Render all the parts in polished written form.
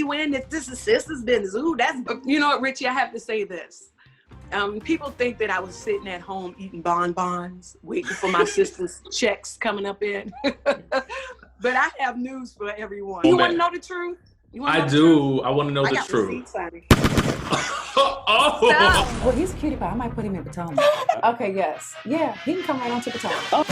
you in that this is sister's business. Ooh, that's, you know what, Richie, I have to say this. People think that I was sitting at home eating bonbons, waiting for my sister's checks coming up in. But I have news for everyone. You want to know the truth? I do. I want to know the truth. Receipts, honey. Oh. Well, he's a cutie pie. I might put him in Potomac. Okay, yes. Yeah, he can come right on to Potomac. Oh.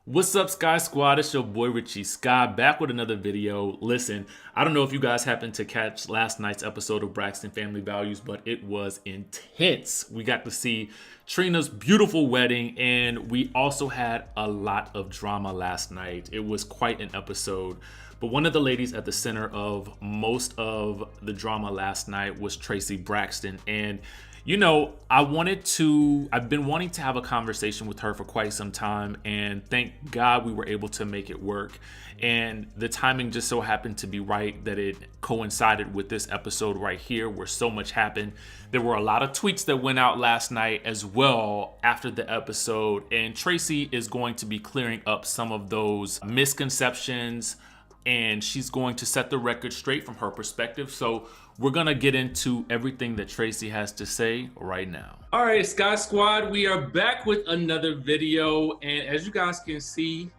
What's up, Sky Squad? It's your boy Richie Sky, back with another video. Listen, I don't know if you guys happened to catch last night's episode of Braxton Family Values, but it was intense. We got to see Trina's beautiful wedding, and we also had a lot of drama last night. It was quite an episode. But one of the ladies at the center of most of the drama last night was Traci Braxton. And you know, I've been wanting to have a conversation with her for quite some time, and thank God we were able to make it work. And the timing just so happened to be right that it coincided with this episode right here where so much happened. There were a lot of tweets that went out last night as well after the episode, and Traci is going to be clearing up some of those misconceptions, and she's going to set the record straight from her perspective. So we're going to get into everything that Traci has to say right now. All right, Sky Squad, we are back with another video. And as you guys can see,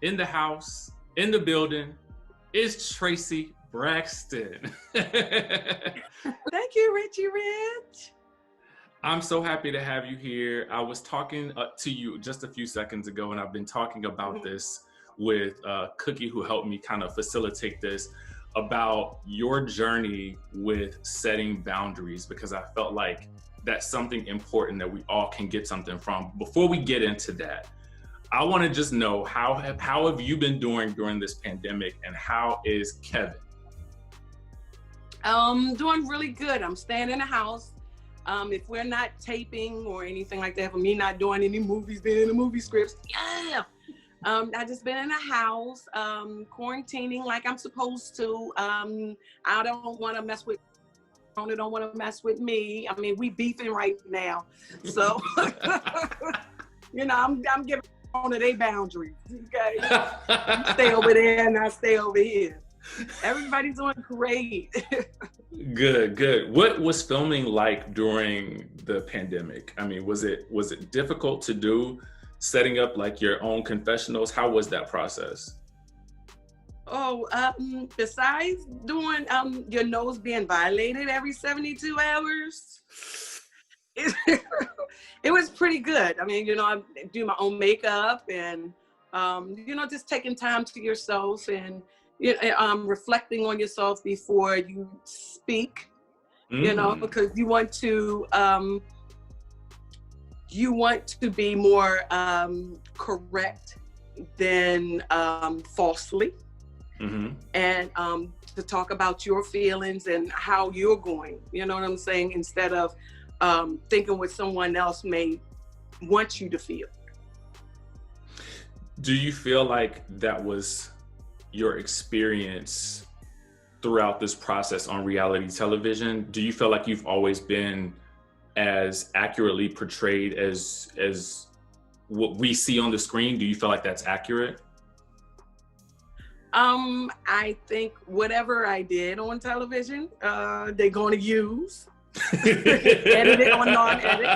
in the house, in the building, is Traci Braxton. Thank you, Richie Rich. I'm so happy to have you here. I was talking to you just a few seconds ago, and I've been talking about this with Cookie, who helped me kind of facilitate this, about your journey with setting boundaries, because I felt like that's something important that we all can get something from. Before we get into that, I want to just know how have you been doing during this pandemic, and how is Kevin? Doing really good. I'm staying in the house. If we're not taping or anything like that, for me not doing any movies, being in the movie scripts, yeah. I just been in the house, quarantining like I'm supposed to. I don't want to mess with, I don't want to mess with me. I mean, we beefing right now. So, you know, I'm giving on to their boundaries, okay? You stay over there and I stay over here. Everybody's doing great. Good. What was filming like during the pandemic? I mean, was it difficult to do? Setting up like your own confessionals, how was that process? Oh, besides doing your nose being violated every 72 hours, it was pretty good. I mean, you know, I do my own makeup and, you know, just taking time to yourself and reflecting on yourself before you speak, you know, because you want to be more correct than falsely, and to talk about your feelings and how you're going, you know what I'm saying, instead of thinking what someone else may want you to feel. Do you feel like that was your experience throughout this process on reality television? Do you feel like you've always been as accurately portrayed as what we see on the screen? Do you feel like that's accurate? I think whatever I did on television, they're going to use. Edit it or non-edit.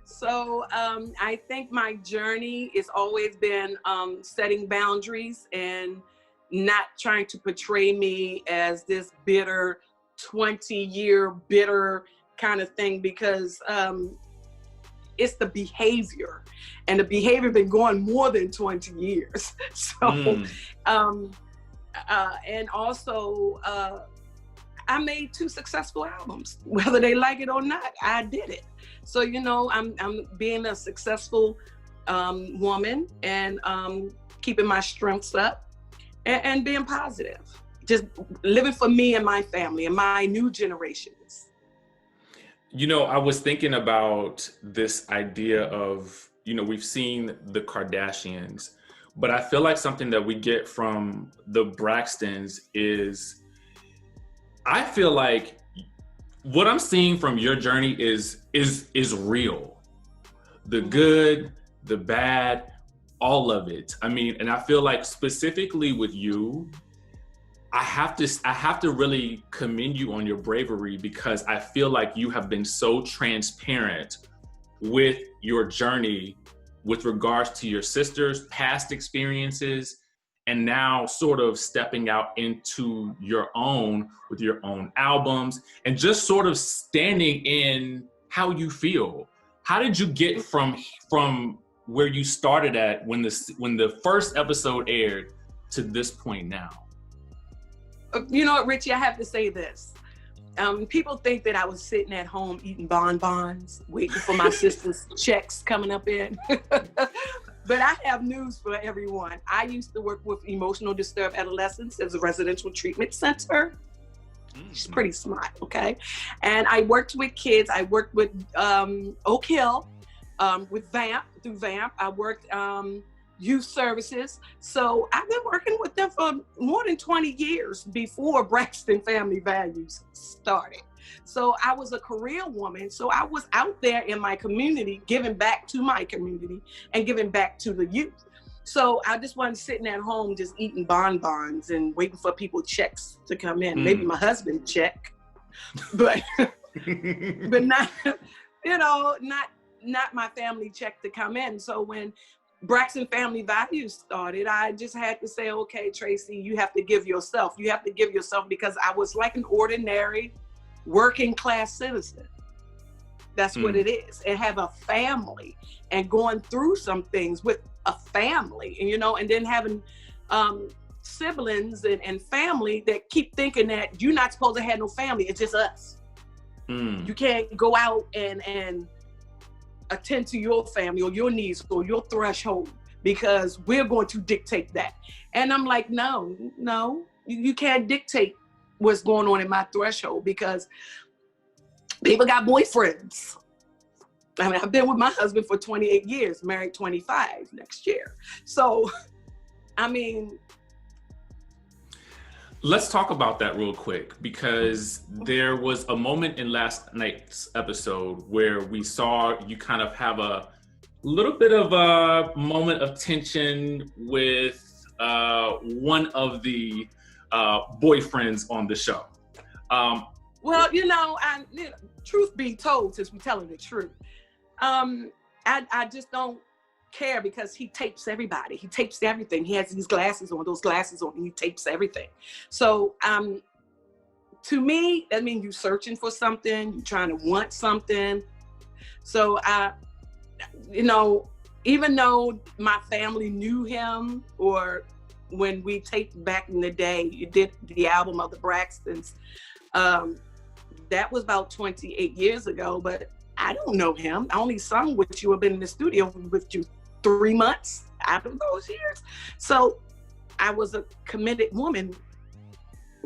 So I think my journey has always been setting boundaries and not trying to portray me as this bitter 20-year bitter kind of thing, because it's the behavior, and the behavior been going more than 20 years. So and also I made 2 successful albums, whether they like it or not. I did it. So, you know, I'm being a successful woman and keeping my strengths up and being positive. Just living for me and my family and my new generations. You know, I was thinking about this idea of, you know, we've seen the Kardashians But I feel like something that we get from the Braxtons is, I feel like what I'm seeing from your journey is real. The good, the bad, all of it. I mean, and I feel like specifically with you, I have to really commend you on your bravery, because I feel like you have been so transparent with your journey with regards to your sister's past experiences, and now sort of stepping out into your own with your own albums, and just sort of standing in how you feel. How did you get from where you started at when the first episode aired to this point now? You know what, Richie, I have to say this. People think that I was sitting at home eating bonbons, waiting for my sister's checks coming up in. But I have news for everyone. I used to work with emotional disturbed adolescents as a residential treatment center. She's pretty smart, okay? And I worked with kids. I worked with Oak Hill, with VAMP, through VAMP. I worked youth services. So I've been working with them for more than 20 years before Braxton Family Values started. So I was a career woman. So I was out there in my community, giving back to my community and giving back to the youth. So I just wasn't sitting at home just eating bonbons and waiting for people's checks to come in. Maybe my husband check, but but not, you know, not my family check to come in. So when Braxton Family Values started, I just had to say, okay, Traci, you have to give yourself. You have to give yourself, because I was like an ordinary working class citizen. That's what it is. And have a family and going through some things with a family, and you know, and then having siblings and family that keep thinking that you're not supposed to have no family. It's just us. You can't go out and attend to your family or your needs or your threshold, because we're going to dictate that. And I'm like, no, you can't dictate what's going on in my threshold, because people got boyfriends. I mean, I've been with my husband for 28 years, married 25 next year. So, I mean. Let's talk about that real quick, because there was a moment in last night's episode where we saw you kind of have a little bit of a moment of tension with one of the boyfriends on the show. Well, you know, truth be told, since we're telling the truth, I just don't care, because he tapes everybody. He tapes everything. He has these glasses on, and he tapes everything. So to me, that means you're searching for something, you're trying to want something. So you know, even though my family knew him, or when we taped back in the day, you did the album of the Braxtons, that was about 28 years ago, but I don't know him. I only sung with you, I've been in the studio with you 3 months out of those years. So I was a committed woman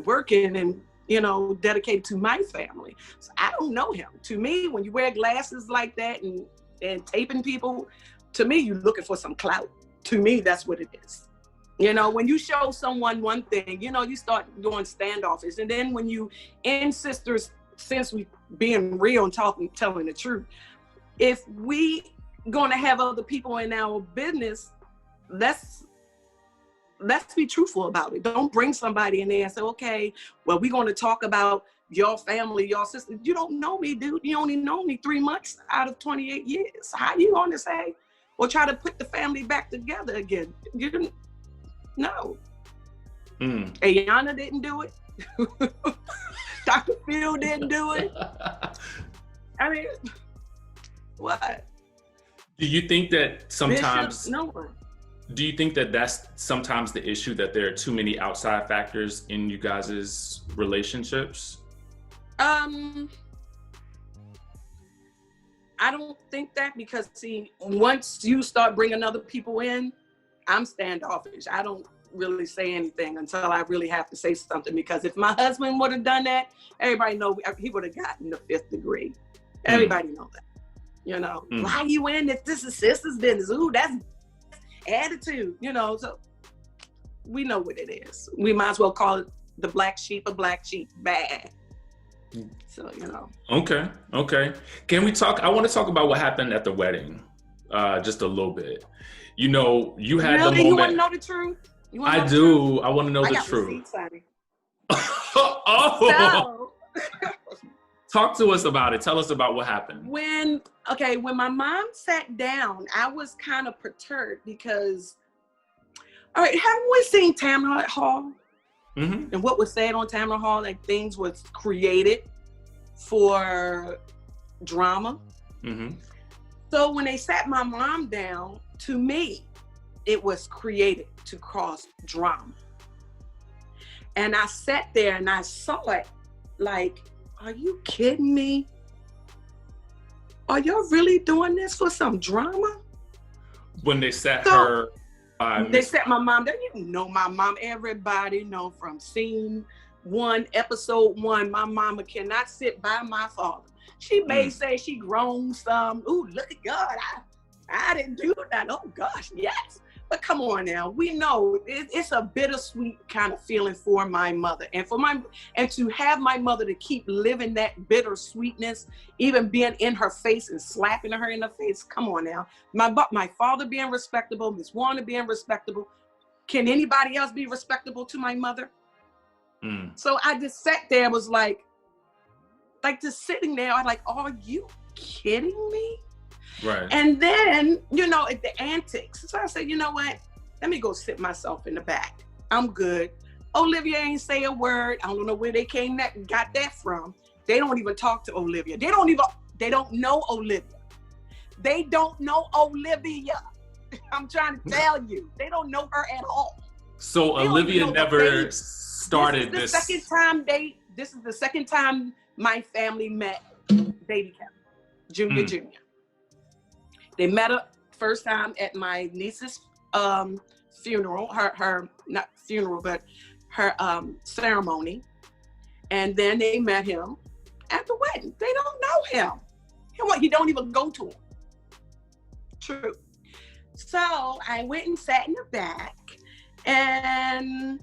working and, you know, dedicated to my family. So I don't know him. To me, when you wear glasses like that and taping people, to me, you're looking for some clout. To me, that's what it is. You know, when you show someone one thing, you know, you start doing standoffish. And then when you end sisters, since we being real and telling the truth, if we gonna have other people in our business, let's be truthful about it. Don't bring somebody in there and say, okay, well, we're gonna talk about your family, your sister. You don't know me, dude. You only know me 3 months out of 28 years. How you gonna say, or try to put the family back together again? You didn't. No. Ayana didn't do it. Dr. Phil didn't do it. I mean, what? Do you think that sometimes, Bishop, no one. Do you think that that's sometimes the issue, that there are too many outside factors in you guys' relationships? I don't think that, because see, once you start bringing other people in, I'm standoffish. I don't really say anything until I really have to say something, because if my husband would have done that, everybody know he would have gotten the 5th degree. Everybody know that. You know, why you in this? This is sister's business. Ooh, that's. attitude, you know. So we know what it is. We might as well call it the black sheep a black sheep. Bad. So, you know. Okay. Can we talk? I want to talk about what happened at the wedding, just a little bit. You know, you had the moment. You want to know the truth? I do. I want to know the truth. Receipts, honey. Oh. So, talk to us about it. Tell us about what happened. When my mom sat down, I was kind of perturbed because, all right, haven't we seen Tamron Hall? Mm-hmm. And what was said on Tamron Hall, like things was created for drama. Mm-hmm. So when they sat my mom down, to me, it was created to cause drama. And I sat there and I saw it like, are you kidding me? Are y'all really doing this for some drama? When they sat her... they set my mom there. You know my mom. Everybody know from scene 1, episode 1, my mama cannot sit by my father. She may say she grown some. Ooh, look at God. I didn't do that. Oh gosh, yes. But come on now. We know it's a bittersweet kind of feeling for my mother. And to have my mother to keep living that bittersweetness, even being in her face and slapping her in the face. Come on now. My father being respectable, Miss Warner being respectable. Can anybody else be respectable to my mother? So I just sat there, was like just sitting there. I'm like, are you kidding me? Right. And then, you know, at the antics. So I said, you know what? Let me go sit myself in the back. I'm good. Olivia ain't say a word. I don't know where they got that from. They don't even talk to Olivia. They don't know Olivia. They don't know Olivia. I'm trying to tell you. They don't know her at all. So Olivia never started this. This is the second time my family met Baby Kevin, Junior. They met her first time at my niece's funeral, her not funeral, but her ceremony. And then they met him at the wedding. They don't know him. He don't even go to him. True. So I went and sat in the back, and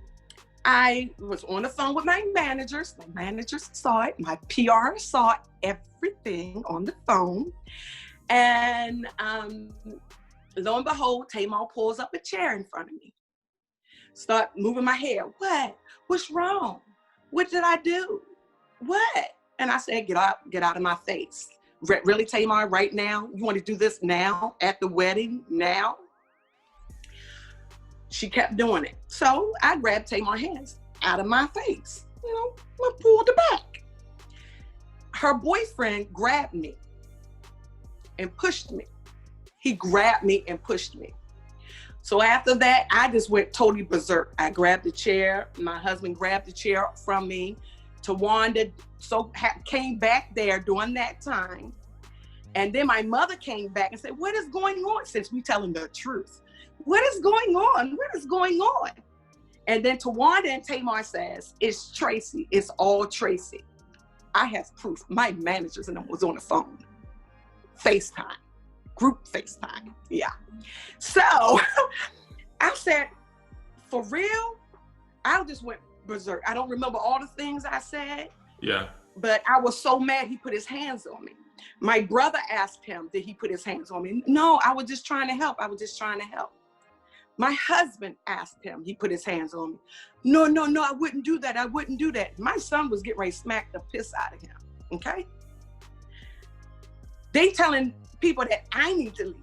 I was on the phone with my managers. My managers saw it. My PR saw everything on the phone. And lo and behold, Tamar pulls up a chair in front of me. Start moving my hair. What? What's wrong? What did I do? What? And I said, get out of my face. Really, Tamar, right now? You want to do this now? At the wedding? Now? She kept doing it. So I grabbed Tamar's hands out of my face. You know, I pulled her back. Her boyfriend grabbed me and pushed me. He grabbed me and pushed me. So after that, I just went totally berserk. I grabbed the chair. My husband grabbed the chair from me. Tawanda came back there during that time. And then my mother came back and said, what is going on? Since we telling the truth. What is going on? What is going on? And then Tawanda and Tamar says, it's Traci. It's all Traci. I have proof. My managers and them was on the phone. FaceTime, group FaceTime, yeah. So I said, for real? I just went berserk. I don't remember all the things I said. Yeah. But I was so mad he put his hands on me. My brother asked him, did he put his hands on me? No, I was just trying to help. My husband asked him, he put his hands on me. No, I wouldn't do that. My son was getting ready to smack the piss out of him, okay? They telling people that I need to leave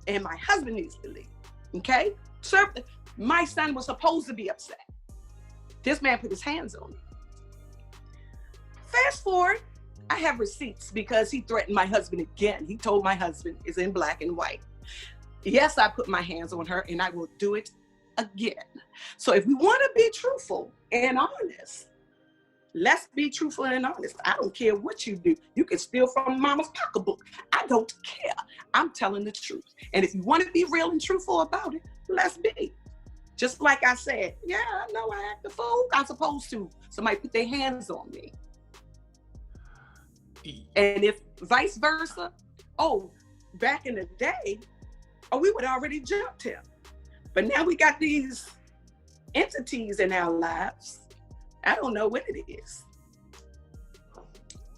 and my husband needs to leave, okay? So my son was supposed to be upset. This man put his hands on me. Fast forward, I have receipts because he threatened my husband again. He told my husband, it's in black and white. Yes, I put my hands on her and I will do it again. So if we want to be truthful and honest, let's be truthful and honest. I don't care what you do. You can steal from mama's pocketbook. I don't care. I'm telling the truth. And if you want to be real and truthful about it, let's be. Just like I said, yeah, I know I act a fool. I'm supposed to. Somebody put their hands on me. And if vice versa, back in the day, or we would already jumped him. But now we got these entities in our lives. I don't know what it is.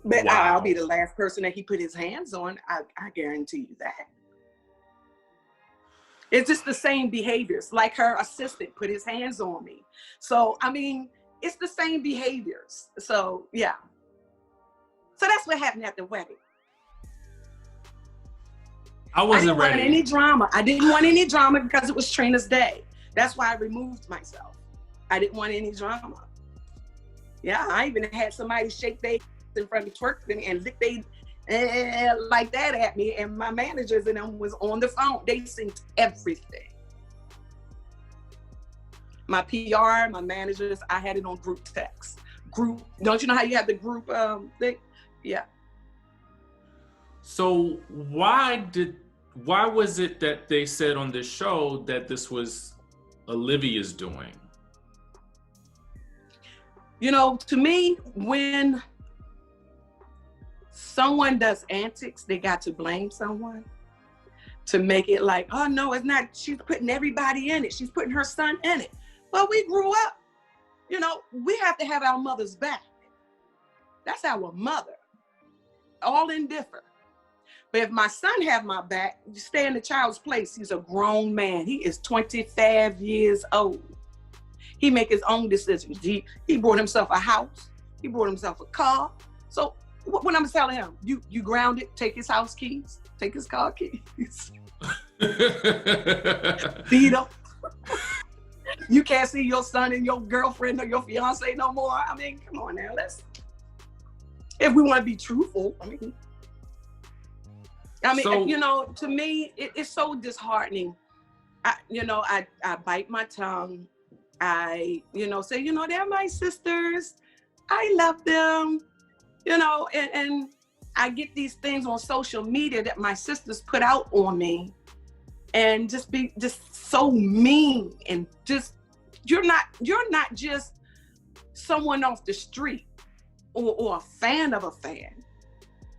But Wow. I'll be the last person that he put his hands on. I guarantee you that. It's just the same behaviors. Like her assistant put his hands on me. So, I mean, it's the same behaviors. So, yeah. So that's what happened at the wedding. I wasn't ready. I didn't want any drama. I didn't want any drama because it was Trina's day. That's why I removed myself. I didn't want any drama. Yeah, I even had somebody shake their in front of me, twerk them and lick they like that at me. And my managers and them was on the phone. They synced everything. My PR, my managers, I had it on group text. Group, don't you know how you have the group thing? Yeah. So why was it that they said on this show that this was Olivia's doing? You know, to me, when someone does antics, they got to blame someone to make it like, oh no, it's not, she's putting everybody in it. She's putting her son in it. Well, we grew up, you know, we have to have our mother's back. That's our mother, all indifferent. But if my son have my back, you stay in the child's place. He's a grown man. He is 25 years old. He make his own decisions. He bought himself a house. He bought himself a car. So what I'm telling him, you grounded, take his house keys, take his car keys. Feed him. You can't see your son and your girlfriend or your fiance no more. I mean, come on now, if we want to be truthful, I mean, so, you know, to me, it's so disheartening. I bite my tongue. I, say, they're my sisters. I love them, and I get these things on social media that my sisters put out on me and just be just so mean and just, you're not just someone off the street or a fan of a fan.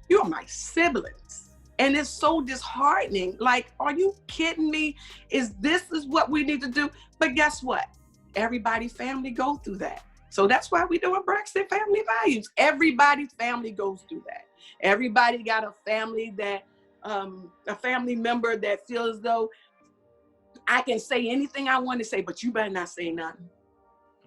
You're my siblings. And it's so disheartening. Like, are you kidding me? This is what we need to do? But guess what? Everybody's family go through that. So that's why we're doing Braxton Family Values. Everybody's family goes through that. Everybody got a family that, a family member that feels as though I can say anything I want to say, but you better not say nothing.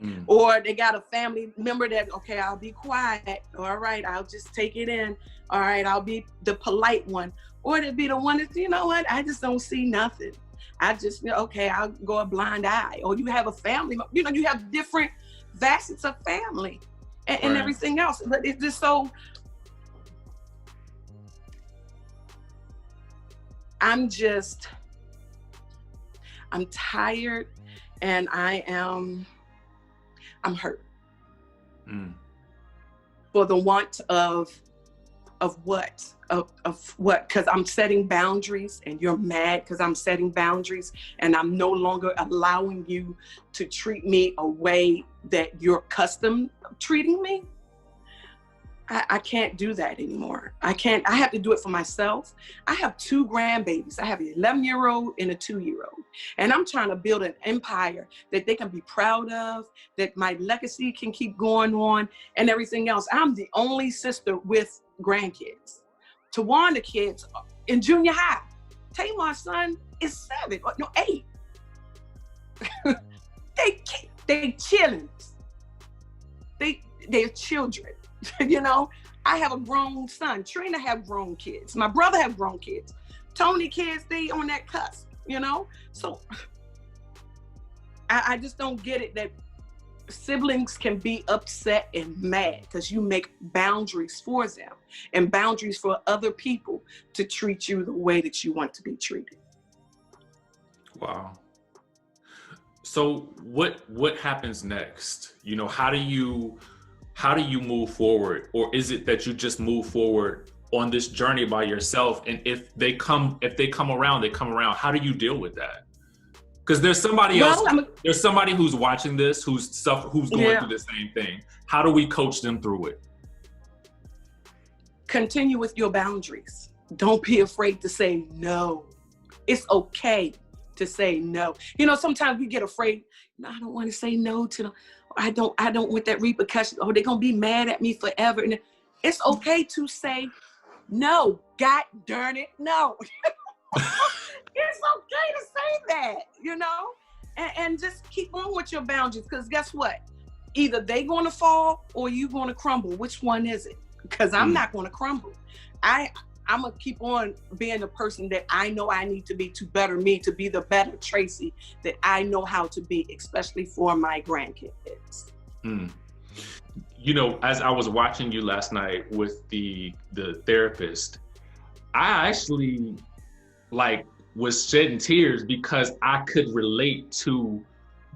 Mm. Or they got a family member that, okay, I'll be quiet. All right, I'll just take it in. All right, I'll be the polite one. Or to be the one that, you know what, I just don't see nothing. I just, okay, I'll go a blind eye. Or you have a family, you have different facets of family and everything else. But it's just so, I'm tired and I'm hurt. Mm. For the want of what? Of what? Because I'm setting boundaries and you're mad because I'm setting boundaries and I'm no longer allowing you to treat me a way that you're accustomed treating me. I can't do that anymore. I have to do it for myself. I have 2 grandbabies. I have an 11-year-old and a 2-year-old. And I'm trying to build an empire that they can be proud of, that my legacy can keep going on and everything else. I'm the only sister with grandkids. Tawanda kids in junior high. Tamar's son is 7, 8. They children. They're children. I have a grown son. Trina have grown kids. My brother have grown kids. Tony kids, they on that cusp, So I just don't get it that siblings can be upset and mad because you make boundaries for them and boundaries for other people to treat you the way that you want to be treated. Wow. So what happens next? How do you move forward? Or is it that you just move forward on this journey by yourself? And if they come around, they come around. How do you deal with that? Because there's somebody else, there's somebody who's watching this, who's going through the same thing. How do we coach them through it? Continue with your boundaries. Don't be afraid to say no. It's okay to say no. You know, sometimes we get afraid. No, I don't want to say no to them. I don't want that repercussion. Oh, they're gonna be mad at me forever. And it's okay to say no. God darn it, no. It's okay to say that, you know, and just keep on with your boundaries. Because guess what? Either they gonna fall or you gonna crumble. Which one is it? Because I'm not gonna crumble. I'm gonna keep on being the person that I know I need to be to better me, to be the better Traci that I know how to be, especially for my grandkids. You know, as I was watching you last night with the therapist, I actually was shedding tears because I could relate to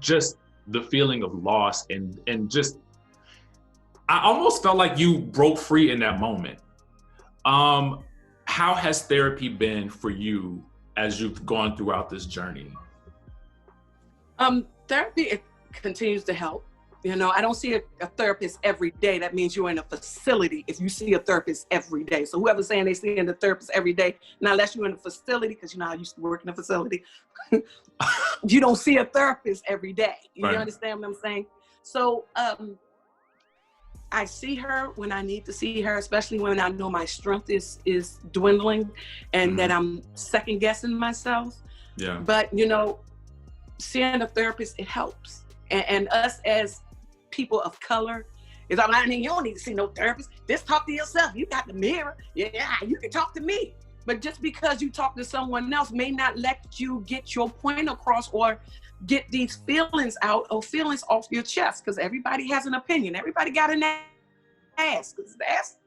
just the feeling of loss and just, I almost felt like you broke free in that moment. How has therapy been for you as you've gone throughout this journey? Therapy, it continues to help. You know, I don't see a therapist every day. That means you're in a facility if you see a therapist every day. So whoever's saying they see a therapist every day, now unless you're in a facility, because you know I used to work in a facility, you don't see a therapist every day. You understand what I'm saying? So I see her when I need to see her, especially when I know my strength is dwindling and that I'm second guessing myself. Yeah. But you know, seeing a therapist, it helps. And us as people of color, is I mean, you don't need to see no therapist. Just talk to yourself. You got the mirror. Yeah, you can talk to me. But just because you talk to someone else may not let you get your point across or get these feelings out or feelings off your chest, because everybody has an opinion. Everybody got an ass, because the ass,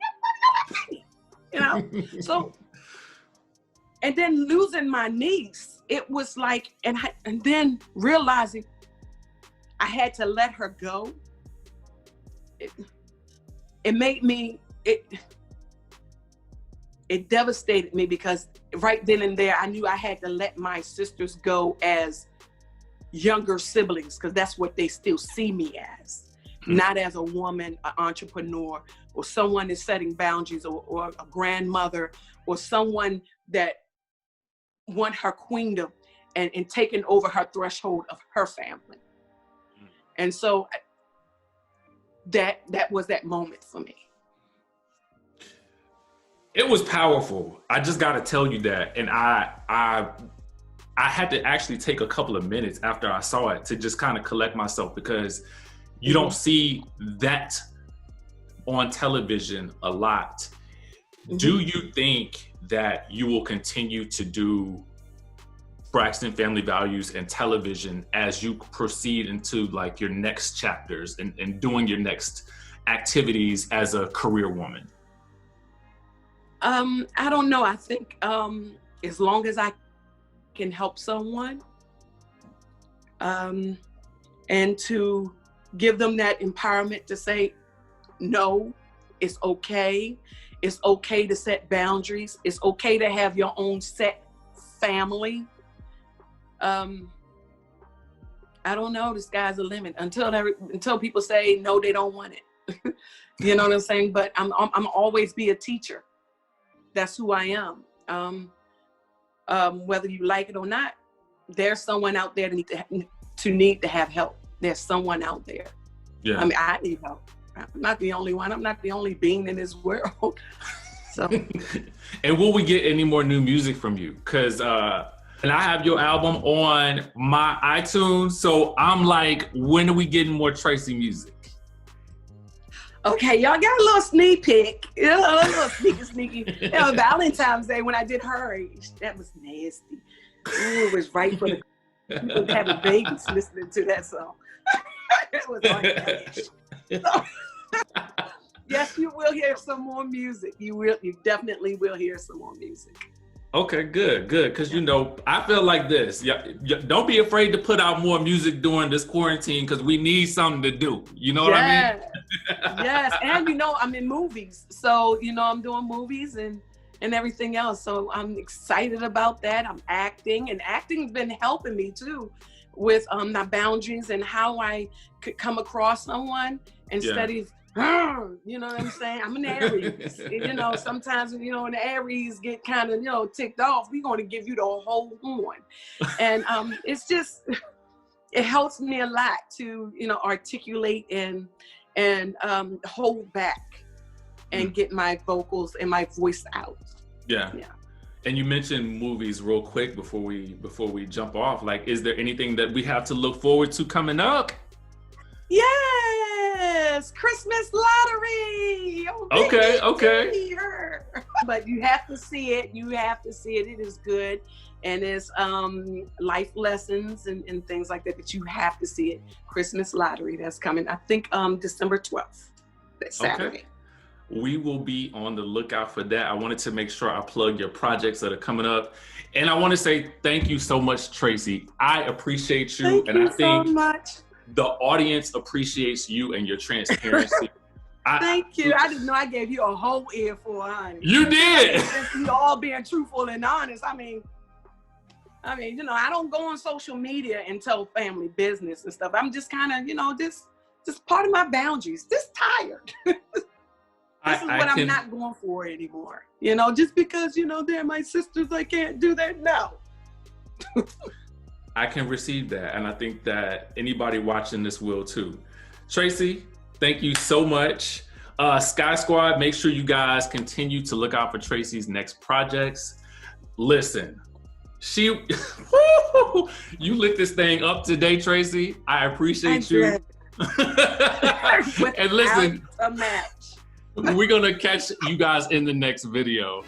you know? So, and then losing my niece, it was like, and then realizing I had to let her go. It made me, it devastated me, because right then and there, I knew I had to let my sisters go as younger siblings, because that's what they still see me as. Not as a woman, an entrepreneur, or someone that's setting boundaries, or a grandmother, or someone that want her queendom and taking over her threshold of her family. And so that was that moment for me. It was powerful. I just got to tell you that. And I had to actually take a couple of minutes after I saw it to just kind of collect myself, because you don't see that on television a lot. Do you think that you will continue to do Braxton Family Values and television as you proceed into like your next chapters and doing your next activities as a career woman? I don't know. I think as long as I can help someone and to give them that empowerment to say, no, it's okay. It's okay to set boundaries. It's okay to have your own set family. I don't know. The sky's the limit until people say no, they don't want it. You know what I'm saying? But I'm always be a teacher. That's who I am. Whether you like it or not, there's someone out there to need to have help. There's someone out there. Yeah. I mean, I need help. I'm not the only one. I'm not the only being in this world. So. And will we get any more new music from you? Because and I have your album on my iTunes, so I'm like, when are we getting more Traci music? Okay, y'all got a little sneak peek. You know, a little sneaky. You know, Valentine's Day when I did Her Age, that was nasty. Ooh, it was right for the people having babies listening to that song. It was on edge. So, yes, you will hear some more music. You definitely will hear some more music. Okay, good. Because, you know, I feel like this. Don't be afraid to put out more music during this quarantine, because we need something to do. You know what I mean? Yes, and, you know, I'm in movies. So, you know, I'm doing movies and everything else. So I'm excited about that. I'm acting, and acting's been helping me, too, with my boundaries and how I could come across someone instead of You know what I'm saying? I'm an Aries. And, you know, sometimes, you know, when the Aries get kind of, you know, ticked off, we're going to give you the whole horn. And it's just, it helps me a lot to, you know, articulate and hold back and get my vocals and my voice out. Yeah. And you mentioned movies real quick before we jump off. Like, is there anything that we have to look forward to coming up? Yes, Christmas lottery. Okay. But you have to see it. It is good. And it's life lessons and things like that you have to see it. Christmas lottery, that's coming. I think December 12th, that's Saturday. Okay. We will be on the lookout for that. I wanted to make sure I plug your projects that are coming up. And I want to say thank you so much, Traci. I appreciate you. Thank you so much. The audience appreciates you and your transparency. Thank you. I didn't know I gave you a whole earful, honey. You did. You all being truthful and honest. I mean, you know, I don't go on social media and tell family business and stuff. I'm just kind of, you know, just part of my boundaries. Just tired. This is what I'm not going for anymore. You know, just because, you know, they're my sisters, I can't do that. No. I can receive that. And I think that anybody watching this will too. Traci, thank you so much. Sky Squad, make sure you guys continue to look out for Traci's next projects. Listen, you lit this thing up today, Traci. I appreciate you. And listen, a match. We're going to catch you guys in the next video.